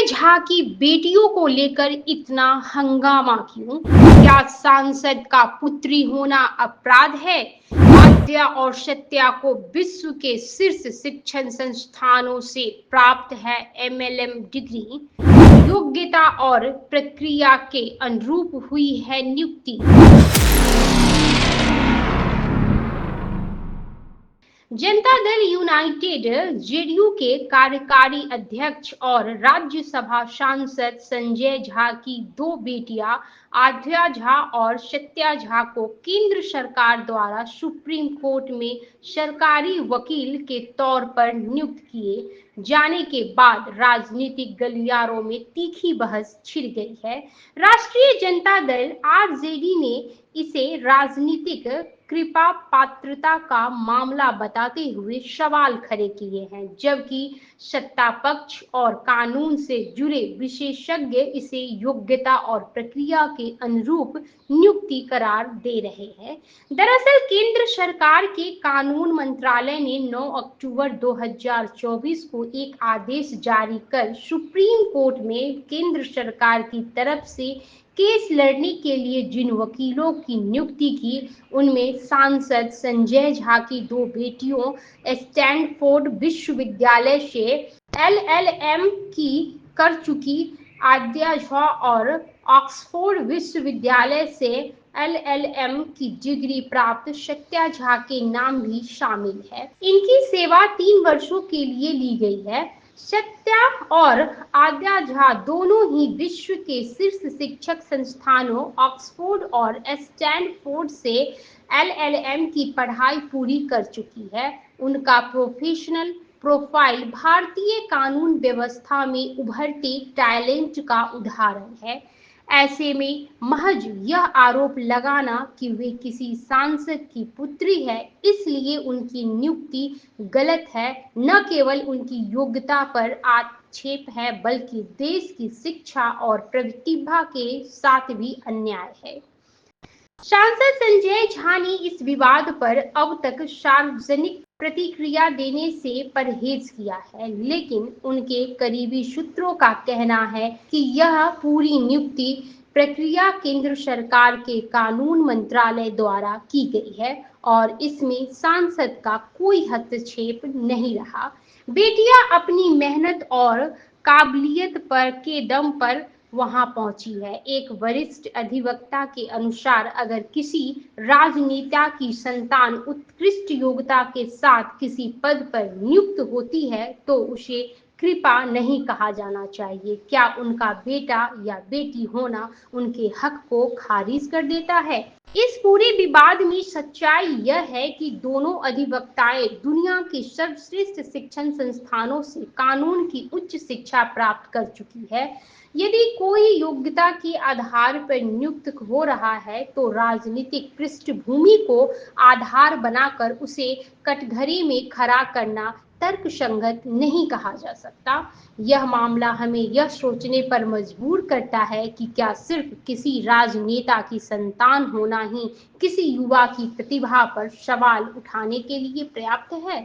संजय झा की बेटियों को लेकर इतना हंगामा क्यों? क्या सांसद का पुत्री होना अपराध है? आद्या और सत्या को विश्व के शीर्ष शिक्षण संस्थानों से प्राप्त है एमएलएम डिग्री। योग्यता और प्रक्रिया के अनुरूप हुई है नियुक्ति। जनता दल यूनाइटेड जेडीयू के कार्यकारी अध्यक्ष और राज्यसभा सांसद संजय झा की दो बेटियां आद्या झा और सत्या झा को केंद्र सरकार द्वारा सुप्रीम कोर्ट में सरकारी वकील के तौर पर नियुक्त किए जाने के बाद राजनीतिक गलियारों में तीखी बहस छिड़ गई है। राष्ट्रीय जनता दल आरजेडी ने इसे राजनीतिक कृपा पात्रता का मामला बताते हुए सवाल खड़े किए हैं, जबकि सत्ता पक्ष और कानून से जुड़े विशेषज्ञ इसे योग्यता और प्रक्रिया के अनुरूप नियुक्ति करार दे रहे हैं। दरअसल केंद्र सरकार के कानून मंत्रालय ने 9 अक्टूबर 2024 को एक आदेश जारी कर सुप्रीम कोर्ट में केंद्र सरकार की तरफ से केस लड़ने के लिए जिन वकीलों की नियुक्ति की, उनमें सांसद संजय झा की दो बेटियों स्टैनफोर्ड विश्वविद्यालय से एलएलएम की कर चुकी आद्या झा और ऑक्सफोर्ड विश्वविद्यालय से एलएलएम की डिग्री प्राप्त सत्या झा के नाम भी शामिल है। इनकी सेवा 3 वर्षों के लिए ली गई है। सत्या और आद्या झा दोनों ही विश्व के शीर्ष शिक्षक संस्थानों ऑक्सफोर्ड और स्टैनफोर्ड से एलएलएम की पढ़ाई पूरी कर चुकी है। उनका प्रोफेशनल प्रोफाइल भारतीय कानून व्यवस्था में उभरते टैलेंट का उदाहरण है। ऐसे में महज यह आरोप लगाना कि वे किसी सांसद की पुत्री है, इसलिए उनकी नियुक्ति गलत है, न केवल उनकी योग्यता पर आक्षेप है बल्कि देश की शिक्षा और प्रतिभा के साथ भी अन्याय है। सांसद संजय झा ने इस विवाद पर अब तक सार्वजनिक प्रतिक्रिया देने से परहेज किया है, लेकिन उनके करीबी सूत्रों का कहना है कि यह पूरी नियुक्ति प्रक्रिया केंद्र सरकार के कानून मंत्रालय द्वारा की गई है और इसमें सांसद का कोई हस्तक्षेप नहीं रहा। बेटियां अपनी मेहनत और काबिलियत पर के दम पर वहां पहुंची है। एक वरिष्ठ अधिवक्ता के अनुसार अगर किसी राजनेता की संतान उत्कृष्ट योग्यता के साथ किसी पद पर नियुक्त होती है तो उसे कृपा नहीं कहा जाना चाहिए। क्या उनका बेटा या बेटी होना उनके हक को खारिज कर देता है? इस पूरे विवाद में सच्चाई यह है कि दोनों अधिवक्ताएं दुनिया के सर्वश्रेष्ठ शिक्षण संस्थानों से कानून की उच्च शिक्षा प्राप्त कर चुकी है। यदि कोई योग्यता के आधार पर नियुक्त हो रहा है तो राजनीतिक पृष्ठभूमि को आधार बनाकर उसे कटघरे में खड़ा करना तर्कसंगत नहीं कहा जा सकता। यह मामला हमें यह सोचने पर मजबूर करता है कि क्या सिर्फ किसी राजनेता की संतान होना ही किसी युवा की प्रतिभा पर सवाल उठाने के लिए पर्याप्त है?